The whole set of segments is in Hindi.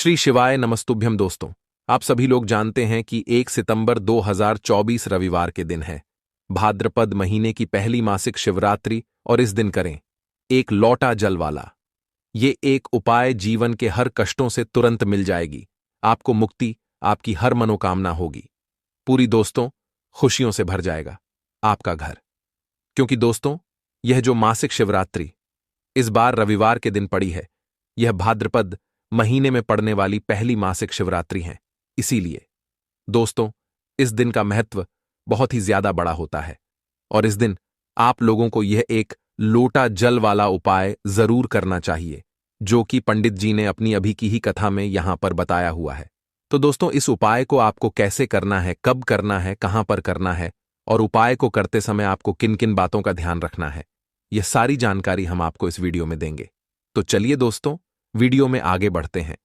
श्री शिवाय नमस्तुभ्यम दोस्तों। आप सभी लोग जानते हैं कि 1 सितंबर 2024 रविवार के दिन है, भाद्रपद महीने की पहली मासिक शिवरात्रि। और इस दिन करें एक लोटा जल वाला। ये एक उपाय जीवन के हर कष्टों से तुरंत मिल जाएगी, आपको मुक्ति, आपकी हर मनोकामना होगी, पूरी दोस्तों खुशियों से भर जाएगा आपका घर। क्योंकि दोस्तों यह जो मासिक शिवरात्रि इस बार रविवार के दिन पड़ी है, यह भाद्रपद महीने में पड़ने वाली पहली मासिक शिवरात्रि है। इसीलिए दोस्तों इस दिन का महत्व बहुत ही ज्यादा बड़ा होता है और इस दिन आप लोगों को यह एक लोटा जल वाला उपाय जरूर करना चाहिए, जो कि पंडित जी ने अपनी अभी की ही कथा में यहां पर बताया हुआ है। तो दोस्तों इस उपाय को आपको कैसे करना है, कब करना है, कहां पर करना है और उपाय को करते समय आपको किन किन बातों का ध्यान रखना है, यह सारी जानकारी हम आपको इस वीडियो में देंगे। तो चलिए दोस्तों वीडियो में आगे बढ़ते हैं।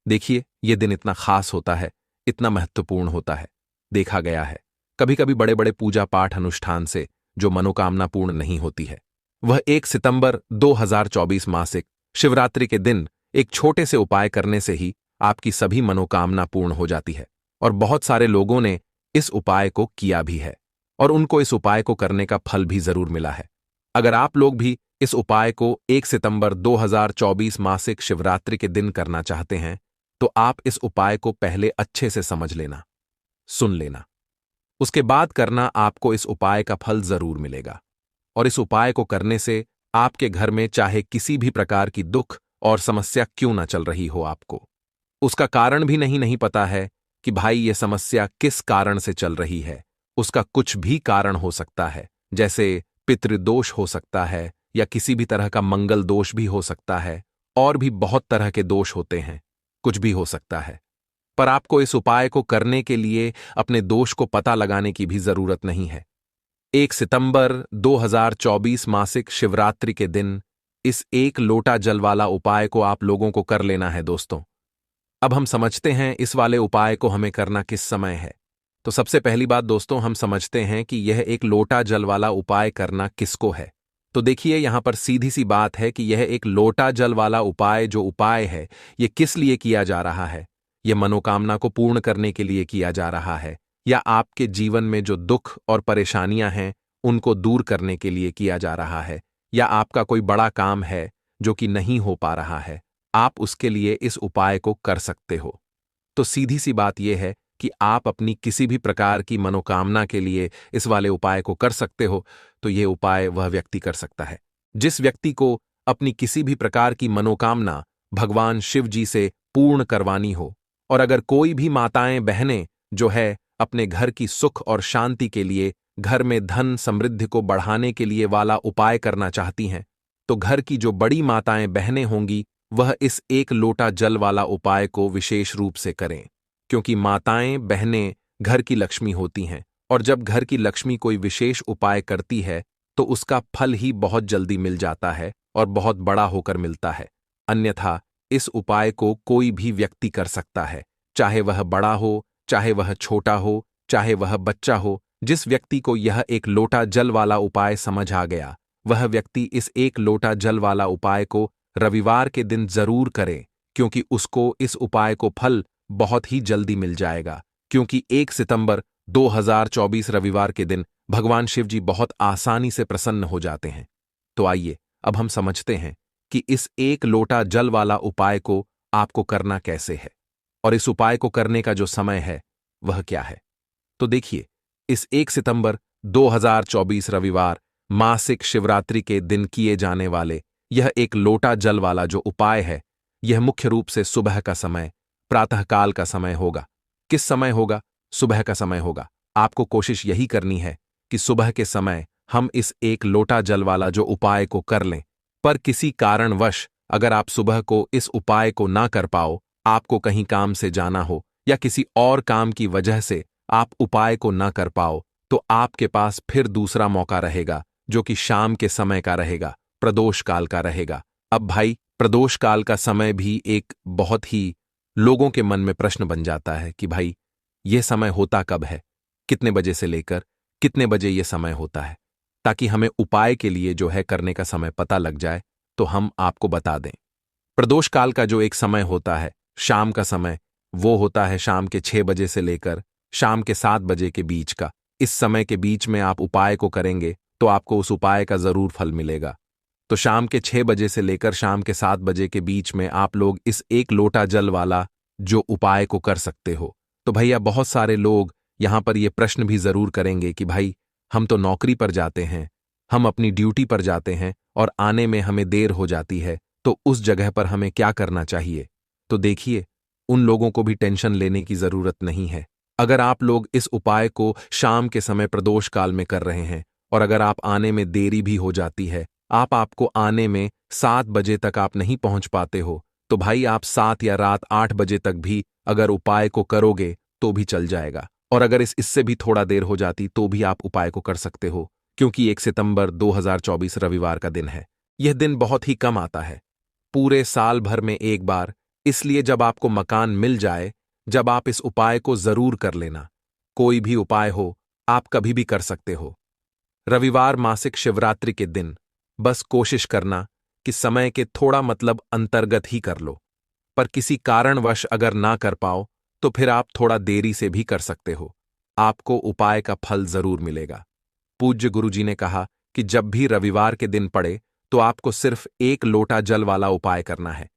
देखिए यह दिन इतना खास होता है, इतना महत्वपूर्ण होता है। देखा गया है कभी कभी बड़े बड़े पूजा पाठ अनुष्ठान से जो मनोकामना पूर्ण नहीं होती है, वह 1 सितंबर 2024 मासिक शिवरात्रि के दिन एक छोटे से उपाय करने से ही आपकी सभी मनोकामना पूर्ण हो जाती है। और बहुत सारे लोगों ने इस उपाय को किया भी है और उनको इस उपाय को करने का फल भी जरूर मिला है। अगर आप लोग भी इस उपाय को 1 सितंबर 2024 मासिक शिवरात्रि के दिन करना चाहते हैं, तो आप इस उपाय को पहले अच्छे से समझ लेना, सुन लेना, उसके बाद करना। आपको इस उपाय का फल जरूर मिलेगा और इस उपाय को करने से आपके घर में चाहे किसी भी प्रकार की दुख और समस्या क्यों ना चल रही हो, आपको उसका कारण भी नहीं पता है कि भाई ये समस्या किस कारण से चल रही है। उसका कुछ भी कारण हो सकता है, जैसे पितृदोष हो सकता है या किसी भी तरह का मंगल दोष भी हो सकता है, और भी बहुत तरह के दोष होते हैं, कुछ भी हो सकता है। पर आपको इस उपाय को करने के लिए अपने दोष को पता लगाने की भी जरूरत नहीं है। 1 सितंबर 2024 मासिक शिवरात्रि के दिन इस एक लोटा जल वाला उपाय को आप लोगों को कर लेना है दोस्तों। अब हम समझते हैं इस वाले उपाय को हमें करना किस समय है। तो सबसे पहली बात दोस्तों हम समझते हैं कि यह एक लोटा जल वाला उपाय करना किसको है। तो देखिए यहां पर सीधी सी बात है कि यह एक लोटा जल वाला उपाय जो उपाय है, यह किस लिए किया जा रहा है। यह मनोकामना को पूर्ण करने के लिए किया जा रहा है, या आपके जीवन में जो दुख और परेशानियां हैं उनको दूर करने के लिए किया जा रहा है, या आपका कोई बड़ा काम है जो कि नहीं हो पा रहा है, आप उसके लिए इस उपाय को कर सकते हो। तो सीधी सी बात यह है कि आप अपनी किसी भी प्रकार की मनोकामना के लिए इस वाले उपाय को कर सकते हो। तो यह उपाय वह व्यक्ति कर सकता है जिस व्यक्ति को अपनी किसी भी प्रकार की मनोकामना भगवान शिव जी से पूर्ण करवानी हो। और अगर कोई भी माताएं बहनें जो है अपने घर की सुख और शांति के लिए, घर में धन समृद्धि को बढ़ाने के लिए वाला उपाय करना चाहती हैं, तो घर की जो बड़ी माताएं बहनें होंगी वह इस एक लोटा जल वाला उपाय को विशेष रूप से करें। क्योंकि माताएं बहनें घर की लक्ष्मी होती हैं, और जब घर की लक्ष्मी कोई विशेष उपाय करती है तो उसका फल ही बहुत जल्दी मिल जाता है और बहुत बड़ा होकर मिलता है। अन्यथा इस उपाय को कोई भी व्यक्ति कर सकता है, चाहे वह बड़ा हो, चाहे वह छोटा हो, चाहे वह बच्चा हो। जिस व्यक्ति को यह एक लोटा जल वाला उपाय समझ आ गया, वह व्यक्ति इस एक लोटा जल वाला उपाय को रविवार के दिन जरूर करे, क्योंकि उसको इस उपाय को फल बहुत ही जल्दी मिल जाएगा। क्योंकि 1 सितंबर 2024 रविवार के दिन भगवान शिव जी बहुत आसानी से प्रसन्न हो जाते हैं। तो आइए अब हम समझते हैं कि इस एक लोटा जल वाला उपाय को आपको करना कैसे है और इस उपाय को करने का जो समय है वह क्या है। तो देखिए इस 1 सितंबर 2024 रविवार मासिक शिवरात्रि के दिन किए जाने वाले यह एक लोटा जल वाला जो उपाय है, यह मुख्य रूप से सुबह का समय, प्रातःकाल का समय होगा। किस समय होगा? सुबह का समय होगा। आपको कोशिश यही करनी है कि सुबह के समय हम इस एक लोटा जल वाला जो उपाय को कर लें। पर किसी कारणवश अगर आप सुबह को इस उपाय को ना कर पाओ, आपको कहीं काम से जाना हो या किसी और काम की वजह से आप उपाय को ना कर पाओ, तो आपके पास फिर दूसरा मौका रहेगा जो कि शाम के समय का रहेगा, प्रदोष काल का रहेगा। अब भाई प्रदोष काल का समय भी एक बहुत ही लोगों के मन में प्रश्न बन जाता है कि भाई यह समय होता कब है, कितने बजे से लेकर कितने बजे यह समय होता है, ताकि हमें उपाय के लिए जो है करने का समय पता लग जाए तो हम आपको बता दें। प्रदोष काल का जो एक समय होता है शाम का समय वो होता है शाम के 6 बजे से लेकर शाम के 7 बजे के बीच का। इस समय के बीच में आप उपाय को करेंगे तो आपको उस उपाय का जरूर फल मिलेगा। तो शाम के 6 बजे से लेकर शाम के 7 बजे के बीच में आप लोग इस 1 लोटा जल वाला जो उपाय को कर सकते हो। तो भैया बहुत सारे लोग यहां पर ये प्रश्न भी जरूर करेंगे कि भाई हम तो नौकरी पर जाते हैं, हम अपनी ड्यूटी पर जाते हैं और आने में हमें देर हो जाती है, तो उस जगह पर हमें क्या करना चाहिए? तो देखिए, उन लोगों को भी टेंशन लेने की जरूरत नहीं है। अगर आप लोग इस उपाय को शाम के समय प्रदोष काल में कर रहे हैं और अगर आप आने में देरी भी हो जाती है, आपको आने में 7 बजे तक आप नहीं पहुंच पाते हो, तो भाई आप 7 या रात 8 बजे तक भी अगर उपाय को करोगे तो भी चल जाएगा। और अगर इससे भी थोड़ा देर हो जाती तो भी आप उपाय को कर सकते हो, क्योंकि 1 सितंबर 2024 रविवार का दिन है। यह दिन बहुत ही कम आता है, पूरे साल भर में एक बार। इसलिए जब आपको मकान मिल जाए, जब आप इस उपाय को जरूर कर लेना। कोई भी उपाय हो, आप कभी भी कर सकते हो। रविवार मासिक शिवरात्रि के दिन बस कोशिश करना कि समय के थोड़ा मतलब अंतर्गत ही कर लो, पर किसी कारणवश अगर ना कर पाओ तो फिर आप थोड़ा देरी से भी कर सकते हो। आपको उपाय का फल जरूर मिलेगा। पूज्य गुरुजी ने कहा कि जब भी रविवार के दिन पड़े तो आपको सिर्फ 1 लोटा जल वाला उपाय करना है।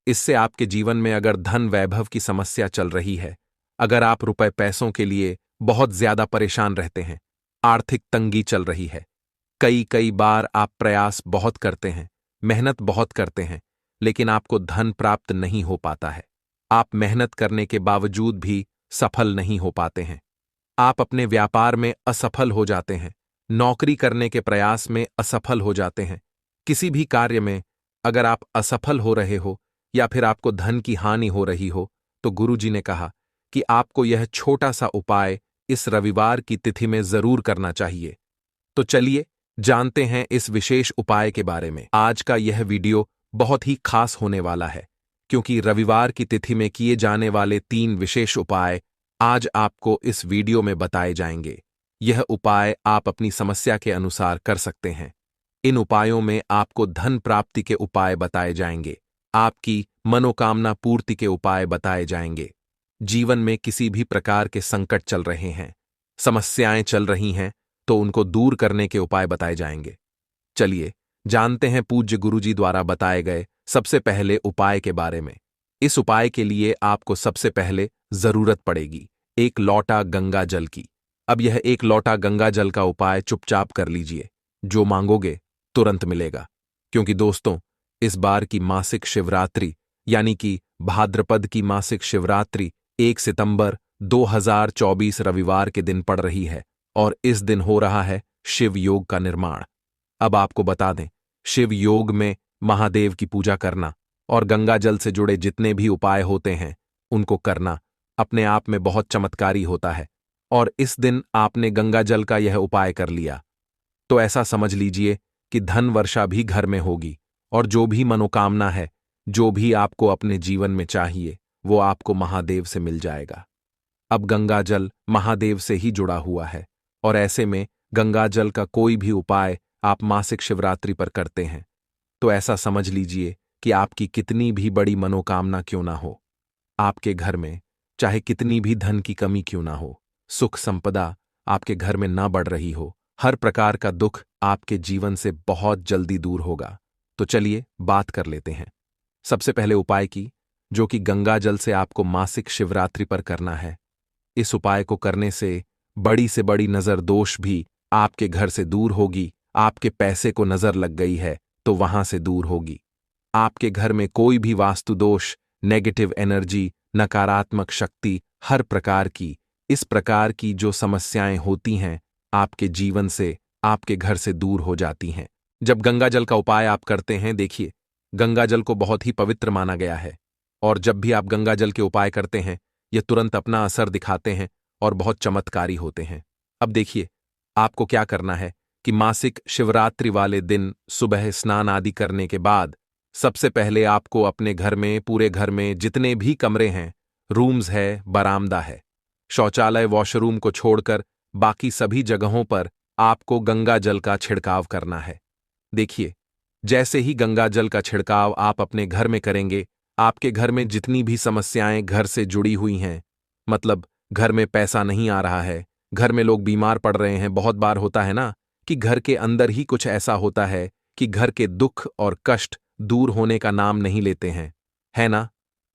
इससे आपके जीवन में अगर धन वैभव की समस्या चल रही है, अगर आप रुपए पैसों के लिए बहुत ज्यादा परेशान रहते हैं, आर्थिक तंगी चल रही है, कई कई बार आप प्रयास बहुत करते हैं, मेहनत बहुत करते हैं, लेकिन आपको धन प्राप्त नहीं हो पाता है, आप मेहनत करने के बावजूद भी सफल नहीं हो पाते हैं, आप अपने व्यापार में असफल हो जाते हैं, नौकरी करने के प्रयास में असफल हो जाते हैं, किसी भी कार्य में अगर आप असफल हो रहे हो या फिर आपको धन की हानि हो रही हो, तो गुरुजी ने कहा कि आपको यह छोटा सा उपाय इस रविवार की तिथि में जरूर करना चाहिए। तो चलिए जानते हैं इस विशेष उपाय के बारे में। आज का यह वीडियो बहुत ही खास होने वाला है, क्योंकि रविवार की तिथि में किए जाने वाले 3 विशेष उपाय आज आपको इस वीडियो में बताए जाएंगे। यह उपाय आप अपनी समस्या के अनुसार कर सकते हैं। इन उपायों में आपको धन प्राप्ति के उपाय बताए जाएंगे, आपकी मनोकामना पूर्ति के उपाय बताए जाएंगे। जीवन में किसी भी प्रकार के संकट चल रहे हैं, समस्याएं चल रही हैं, तो उनको दूर करने के उपाय बताए जाएंगे। चलिए जानते हैं पूज्य गुरुजी द्वारा बताए गए सबसे पहले उपाय के बारे में। इस उपाय के लिए आपको सबसे पहले जरूरत पड़ेगी 1 लोटा गंगा जल की। अब यह 1 लोटा गंगा जल का उपाय चुपचाप कर लीजिए, जो मांगोगे तुरंत मिलेगा। क्योंकि दोस्तों, इस बार की मासिक शिवरात्रि यानी कि भाद्रपद की मासिक शिवरात्रि 1 सितंबर 2024 रविवार के दिन पड़ रही है और इस दिन हो रहा है शिव योग का निर्माण। अब आपको बता दें, शिव योग में महादेव की पूजा करना और गंगा जल से जुड़े जितने भी उपाय होते हैं उनको करना अपने आप में बहुत चमत्कारी होता है। और इस दिन आपने गंगा जल का यह उपाय कर लिया तो ऐसा समझ लीजिए कि धन वर्षा भी घर में होगी और जो भी मनोकामना है, जो भी आपको अपने जीवन में चाहिए, वो आपको महादेव से मिल जाएगा। अब गंगा जल महादेव से ही जुड़ा हुआ है और ऐसे में गंगा जल का कोई भी उपाय आप मासिक शिवरात्रि पर करते हैं तो ऐसा समझ लीजिए कि आपकी कितनी भी बड़ी मनोकामना क्यों ना हो, आपके घर में चाहे कितनी भी धन की कमी क्यों ना हो, सुख संपदा आपके घर में ना बढ़ रही हो, हर प्रकार का दुख आपके जीवन से बहुत जल्दी दूर होगा। तो चलिए बात कर लेते हैं सबसे पहले उपाय की, जो कि गंगा जल से आपको मासिक शिवरात्रि पर करना है। इस उपाय को करने से बड़ी नजर दोष भी आपके घर से दूर होगी। आपके पैसे को नजर लग गई है तो वहां से दूर होगी। आपके घर में कोई भी वास्तु दोष, नेगेटिव एनर्जी, नकारात्मक शक्ति, हर प्रकार की इस प्रकार की जो समस्याएं होती हैं आपके जीवन से, आपके घर से दूर हो जाती हैं। जब गंगा जल का उपाय आप करते हैं, देखिए गंगा जल को बहुत ही पवित्र माना गया है और जब भी आप गंगा जल के उपाय करते हैं ये तुरंत अपना असर दिखाते हैं और बहुत चमत्कारी होते हैं। अब देखिए आपको क्या करना है कि मासिक शिवरात्रि वाले दिन सुबह स्नान आदि करने के बाद सबसे पहले आपको अपने घर में, पूरे घर में जितने भी कमरे हैं, रूम्स है, बरामदा है, शौचालय, वॉशरूम को छोड़कर बाकी सभी जगहों पर आपको गंगा जल का छिड़काव करना है। देखिए जैसे ही गंगा जल का छिड़काव आप अपने घर में करेंगे, आपके घर में जितनी भी समस्याएं घर से जुड़ी हुई हैं, मतलब घर में पैसा नहीं आ रहा है, घर में लोग बीमार पड़ रहे हैं, बहुत बार होता है ना कि घर के अंदर ही कुछ ऐसा होता है कि घर के दुख और कष्ट दूर होने का नाम नहीं लेते हैं, है ना?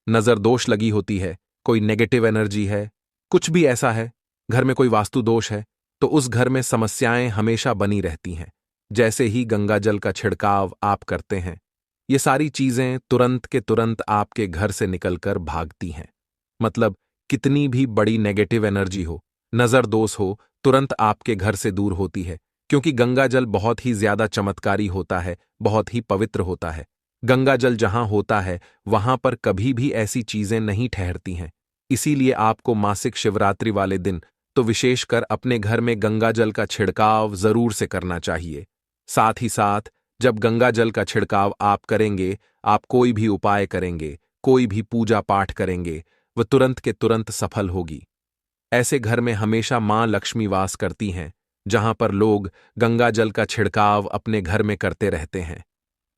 नजर दोष लगी होती है, कोई नेगेटिव एनर्जी है, कुछ भी ऐसा है, घर में कोई वास्तु दोष है, तो उस घर में समस्याएं हमेशा बनी रहती हैं। जैसे ही गंगा जल का छिड़काव आप करते हैं, ये सारी चीजें तुरंत के तुरंत आपके घर से निकलकर भागती हैं। मतलब कितनी भी बड़ी नेगेटिव एनर्जी हो, नजर दोष हो, तुरंत आपके घर से दूर होती है, क्योंकि गंगा जल बहुत ही ज्यादा चमत्कारी होता है, बहुत ही पवित्र होता है। गंगा जल जहां होता है वहां पर कभी भी ऐसी चीजें नहीं ठहरती हैं। इसीलिए आपको मासिक शिवरात्रि वाले दिन तो विशेषकर अपने घर में गंगा जल का छिड़काव जरूर से करना चाहिए। साथ ही साथ जब गंगा जल का छिड़काव आप करेंगे, आप कोई भी उपाय करेंगे, कोई भी पूजा पाठ करेंगे, वह तुरंत के तुरंत सफल होगी। ऐसे घर में हमेशा मां लक्ष्मी वास करती हैं, जहां पर लोग गंगा जल का छिड़काव अपने घर में करते रहते हैं।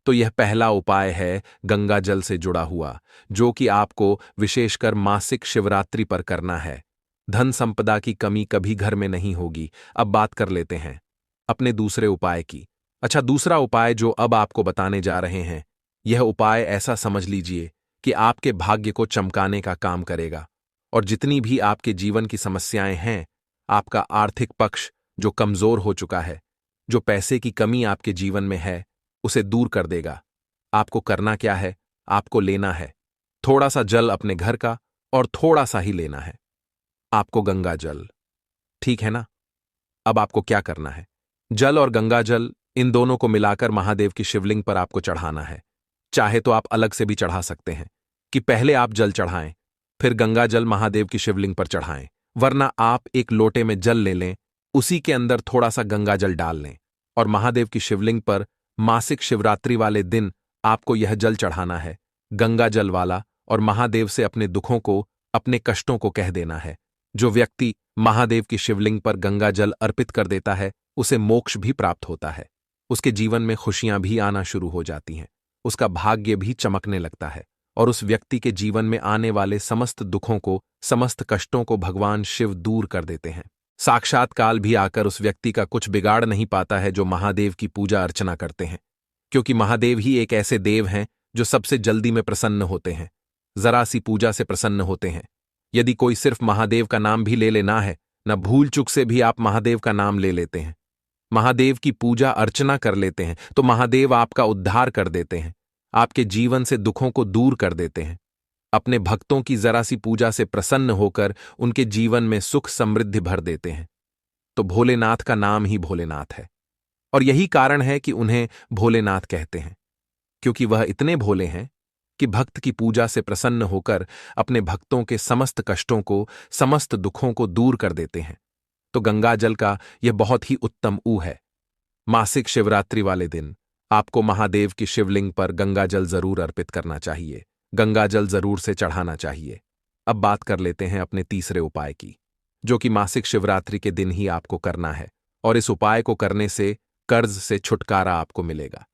तो यह पहला उपाय है गंगा जल से जुड़ा हुआ, जो कि आपको विशेषकर मासिक शिवरात्रि पर करना है। धन संपदा की कमी कभी घर में नहीं होगी। अब बात कर लेते हैं अपने दूसरे उपाय की। अच्छा, दूसरा उपाय जो अब आपको बताने जा रहे हैं, यह उपाय ऐसा समझ लीजिए कि आपके भाग्य को चमकाने का काम करेगा। और जितनी भी आपके जीवन की समस्याएं हैं, आपका आर्थिक पक्ष जो कमजोर हो चुका है, जो पैसे की कमी आपके जीवन में है, उसे दूर कर देगा। आपको करना क्या है? आपको लेना है थोड़ा सा जल अपने घर का, और थोड़ा सा ही लेना है आपको गंगा जल। ठीक है ना? अब आपको क्या करना है? जल और गंगा जल, इन दोनों को मिलाकर महादेव की शिवलिंग पर आपको चढ़ाना है। चाहे तो आप अलग से भी चढ़ा सकते हैं कि पहले आप जल चढ़ाएं, फिर गंगा जल महादेव की शिवलिंग पर चढ़ाएं। वरना आप एक लोटे में जल ले लें, उसी के अंदर थोड़ा सा गंगा जल डाल लें, और महादेव की शिवलिंग पर मासिक शिवरात्रि वाले दिन आपको यह जल चढ़ाना है, गंगा जल वाला, और महादेव से अपने दुखों को, अपने कष्टों को कह देना है। जो व्यक्ति महादेव की शिवलिंग पर गंगा जल अर्पित कर देता है, उसे मोक्ष भी प्राप्त होता है। उसके जीवन में खुशियां भी आना शुरू हो जाती हैं, उसका भाग्य भी चमकने लगता है, और उस व्यक्ति के जीवन में आने वाले समस्त दुखों को, समस्त कष्टों को भगवान शिव दूर कर देते हैं। साक्षात काल भी आकर उस व्यक्ति का कुछ बिगाड़ नहीं पाता है जो महादेव की पूजा अर्चना करते हैं, क्योंकि महादेव ही एक ऐसे देव हैं जो सबसे जल्दी में प्रसन्न होते हैं, जरा सी पूजा से प्रसन्न होते हैं। यदि कोई सिर्फ महादेव का नाम भी ले लेना है, न भूल चूक से भी आप महादेव का नाम ले लेते हैं, महादेव की पूजा अर्चना कर लेते हैं, तो महादेव आपका उद्धार कर देते हैं, आपके जीवन से दुखों को दूर कर देते हैं। अपने भक्तों की जरा सी पूजा से प्रसन्न होकर उनके जीवन में सुख समृद्धि भर देते हैं। तो भोलेनाथ का नाम ही भोलेनाथ है, और यही कारण है कि उन्हें भोलेनाथ कहते हैं, क्योंकि वह इतने भोले हैं कि भक्त की पूजा से प्रसन्न होकर अपने भक्तों के समस्त कष्टों को, समस्त दुखों को दूर कर देते हैं। तो गंगा जल का यह बहुत ही उत्तम ऊ है। मासिक शिवरात्रि वाले दिन आपको महादेव की शिवलिंग पर गंगा जल जरूर अर्पित करना चाहिए, गंगा जल जरूर से चढ़ाना चाहिए। अब बात कर लेते हैं अपने तीसरे उपाय की, जो कि मासिक शिवरात्रि के दिन ही आपको करना है, और इस उपाय को करने से कर्ज से छुटकारा आपको मिलेगा।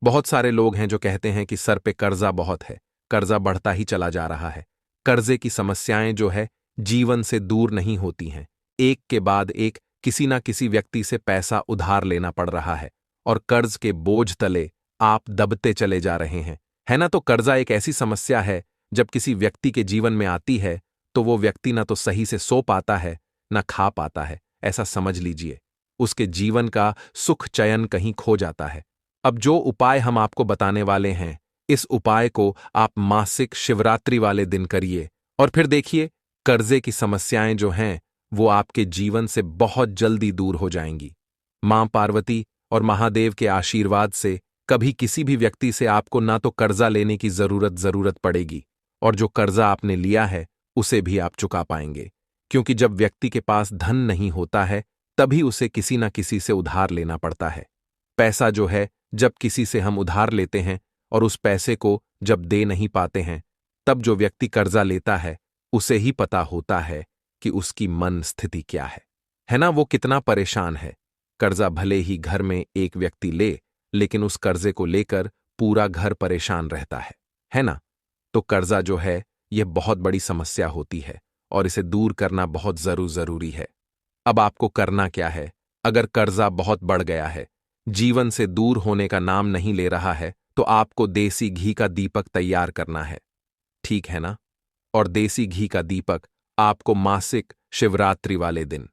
बहुत सारे लोग हैं जो कहते हैं कि सर पे कर्जा बहुत है, कर्जा बढ़ता ही चला जा रहा है। कर्जे की समस्याएं जो है जीवन से दूर नहीं होती हैं, एक के बाद एक किसी ना किसी व्यक्ति से पैसा उधार लेना पड़ रहा है, और कर्ज के बोझ तले आप दबते चले जा रहे हैं, है ना? तो कर्जा एक ऐसी समस्या है, जब किसी व्यक्ति के जीवन में आती है तो वो व्यक्ति ना तो सही से सो पाता है, ना खा पाता है। ऐसा समझ लीजिए, उसके जीवन का सुख चयन कहीं खो जाता है। अब जो उपाय हम आपको बताने वाले हैं, इस उपाय को आप मासिक शिवरात्रि वाले दिन करिए, और फिर देखिए कर्जे की समस्याएं जो हैं वो आपके जीवन से बहुत जल्दी दूर हो जाएंगी। मां पार्वती और महादेव के आशीर्वाद से कभी किसी भी व्यक्ति से आपको ना तो कर्जा लेने की जरूरत पड़ेगी, और जो कर्जा आपने लिया है उसे भी आप चुका पाएंगे, क्योंकि जब व्यक्ति के पास धन नहीं होता है तभी उसे किसी ना किसी से उधार लेना पड़ता है। पैसा जो है, जब किसी से हम उधार लेते हैं और उस पैसे को जब दे नहीं पाते हैं, तब जो व्यक्ति कर्जा लेता है उसे ही पता होता है कि उसकी मन स्थिति क्या है ना? वो कितना परेशान है। कर्जा भले ही घर में एक व्यक्ति ले, लेकिन उस कर्जे को लेकर पूरा घर परेशान रहता है ना? तो कर्जा जो है यह बहुत बड़ी समस्या होती है और इसे दूर करना बहुत जरूरी है। अब आपको करना क्या है? अगर कर्जा बहुत बढ़ गया है, जीवन से दूर होने का नाम नहीं ले रहा है, तो आपको देसी घी का दीपक तैयार करना है, ठीक है ना? और देसी घी का दीपक आपको मासिक शिवरात्रि वाले दिन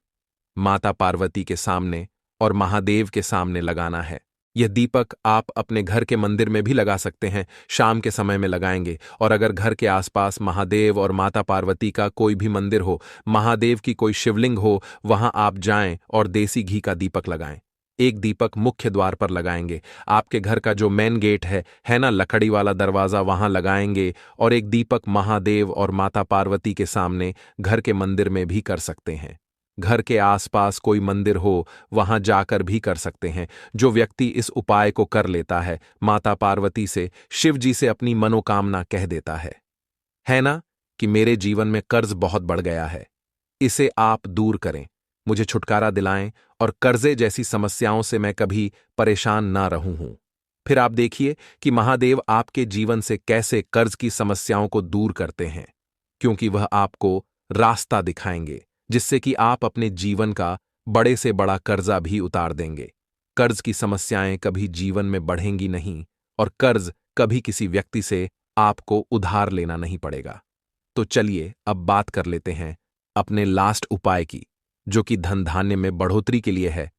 माता पार्वती के सामने और महादेव के सामने लगाना है। यह दीपक आप अपने घर के मंदिर में भी लगा सकते हैं, शाम के समय में लगाएंगे। और अगर घर के आसपास महादेव और माता पार्वती का कोई भी मंदिर हो, महादेव की कोई शिवलिंग हो, वहां आप जाएं और देसी घी का दीपक लगाएं। एक दीपक मुख्य द्वार पर लगाएंगे, आपके घर का जो मेन गेट है ना, लकड़ी वाला दरवाजा, वहां लगाएंगे। और एक दीपक महादेव और माता पार्वती के सामने घर के मंदिर में भी कर सकते हैं। घर के आसपास कोई मंदिर हो, वहां जाकर भी कर सकते हैं। जो व्यक्ति इस उपाय को कर लेता है, माता पार्वती से, शिव जी से अपनी मनोकामना कह देता है ना, कि मेरे जीवन में कर्ज बहुत बढ़ गया है, इसे आप दूर करें, मुझे छुटकारा दिलाएं और कर्जे जैसी समस्याओं से मैं कभी परेशान ना रहूं हूं। फिर आप देखिए कि महादेव आपके जीवन से कैसे कर्ज की समस्याओं को दूर करते हैं, क्योंकि वह आपको रास्ता दिखाएंगे जिससे कि आप अपने जीवन का बड़े से बड़ा कर्जा भी उतार देंगे। कर्ज की समस्याएं कभी जीवन में बढ़ेंगी नहीं और कर्ज कभी किसी व्यक्ति से आपको उधार लेना नहीं पड़ेगा। तो चलिए अब बात कर लेते हैं अपने लास्ट उपाय की, जो कि धन धान्य में बढ़ोतरी के लिए है।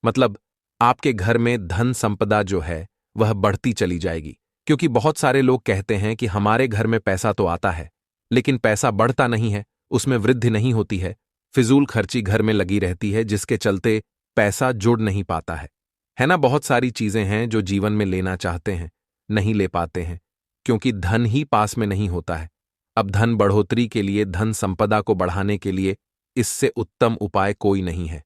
मतलब आपके घर में धन संपदा जो है वह बढ़ती चली जाएगी, क्योंकि बहुत सारे लोग कहते हैं कि हमारे घर में पैसा तो आता है लेकिन पैसा बढ़ता नहीं है, उसमें वृद्धि नहीं होती है, फिजूल खर्ची घर में लगी रहती है, जिसके चलते पैसा जुड़ नहीं पाता है ना। बहुत सारी चीजें हैं जो जीवन में लेना चाहते हैं, नहीं ले पाते हैं, क्योंकि धन ही पास में नहीं होता है। अब धन बढ़ोतरी के लिए, धन संपदा को बढ़ाने के लिए इससे उत्तम उपाय कोई नहीं है।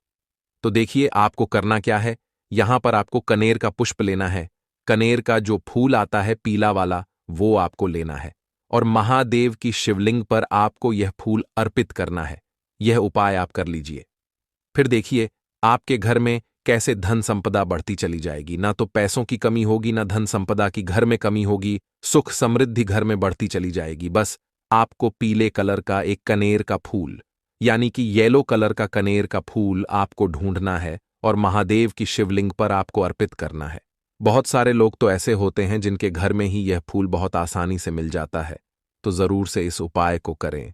तो देखिए आपको करना क्या है। यहां पर आपको कनेर का पुष्प लेना है, कनेर का जो फूल आता है पीला वाला, वो आपको लेना है और महादेव की शिवलिंग पर आपको यह फूल अर्पित करना है। यह उपाय आप कर लीजिए। फिर देखिए आपके घर में कैसे धन संपदा बढ़ती चली जाएगी। ना तो पैसों की कमी होगी, ना धन संपदा की घर में कमी होगी, सुख समृद्धि घर में बढ़ती चली जाएगी। बस आपको पीले कलर का एक कनेर का फूल, यानी कि येलो कलर का कनेर का फूल आपको ढूंढना है और महादेव की शिवलिंग पर आपको अर्पित करना है। बहुत सारे लोग तो ऐसे होते हैं जिनके घर में ही यह फूल बहुत आसानी से मिल जाता है, तो जरूर से इस उपाय को करें